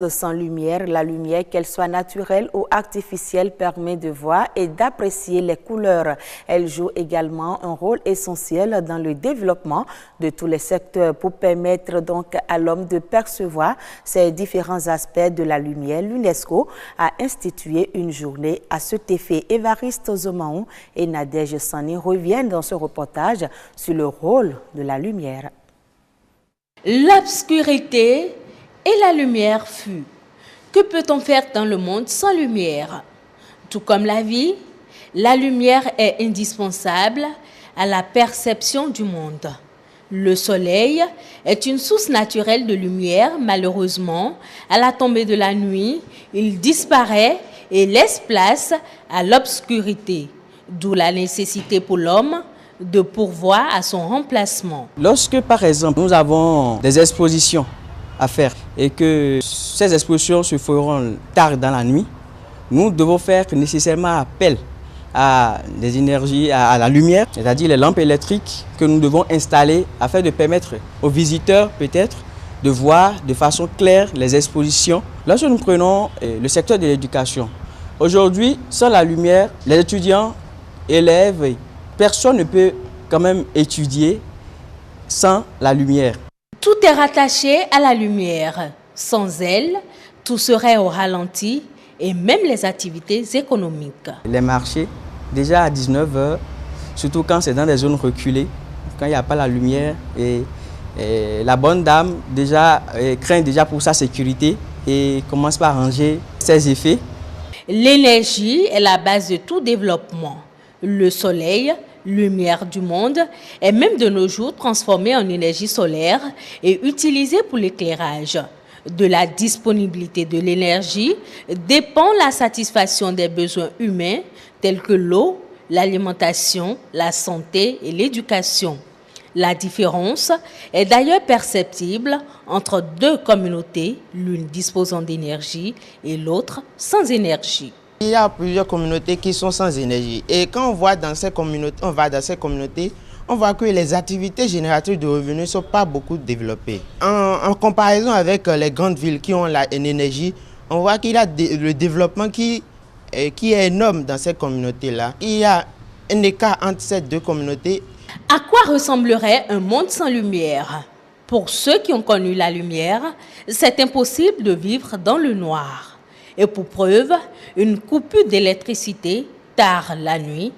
Sans lumière, la lumière, qu'elle soit naturelle ou artificielle, permet de voir et d'apprécier les couleurs. Elle joue également un rôle essentiel dans le développement de tous les secteurs pour permettre donc à l'homme de percevoir ces différents aspects de la lumière. L'UNESCO a institué une journée à cet effet. Évariste Zomaon et Nadège Sani reviennent dans ce reportage sur le rôle de la lumière. L'obscurité et la lumière fut. Que peut-on faire dans le monde sans lumière? Tout comme la vie, la lumière est indispensable à la perception du monde. Le soleil est une source naturelle de lumière. Malheureusement, à la tombée de la nuit, il disparaît et laisse place à l'obscurité, d'où la nécessité pour l'homme de pourvoir à son remplacement. Lorsque, par exemple, nous avons des expositions à faire et que ces expositions se feront tard dans la nuit, nous devons faire nécessairement appel à des énergies, à la lumière, c'est-à-dire les lampes électriques que nous devons installer afin de permettre aux visiteurs peut-être de voir de façon claire les expositions. Lorsque nous prenons le secteur de l'éducation, aujourd'hui, sans la lumière, les étudiants, élèves, personne ne peut quand même étudier sans la lumière. Tout est rattaché à la lumière. Sans elle, tout serait au ralenti et même les activités économiques. Les marchés, déjà à 19h, surtout quand c'est dans des zones reculées, quand il n'y a pas la lumière, et la bonne dame craint déjà pour sa sécurité et commence par ranger ses effets. L'énergie est la base de tout développement. Le soleil, lumière du monde, est même de nos jours transformée en énergie solaire et utilisée pour l'éclairage. De la disponibilité de l'énergie dépend la satisfaction des besoins humains tels que l'eau, l'alimentation, la santé et l'éducation. La différence est d'ailleurs perceptible entre deux communautés, l'une disposant d'énergie et l'autre sans énergie. Il y a plusieurs communautés qui sont sans énergie. Et quand on va dans ces communautés, on voit que les activités génératrices de revenus ne sont pas beaucoup développées. En comparaison avec les grandes villes qui ont une énergie, on voit qu'il y a le développement qui est énorme dans ces communautés-là. Il y a un écart entre ces deux communautés. À quoi ressemblerait un monde sans lumière? Pour ceux qui ont connu la lumière, c'est impossible de vivre dans le noir. Et pour preuve, une coupure d'électricité tard la nuit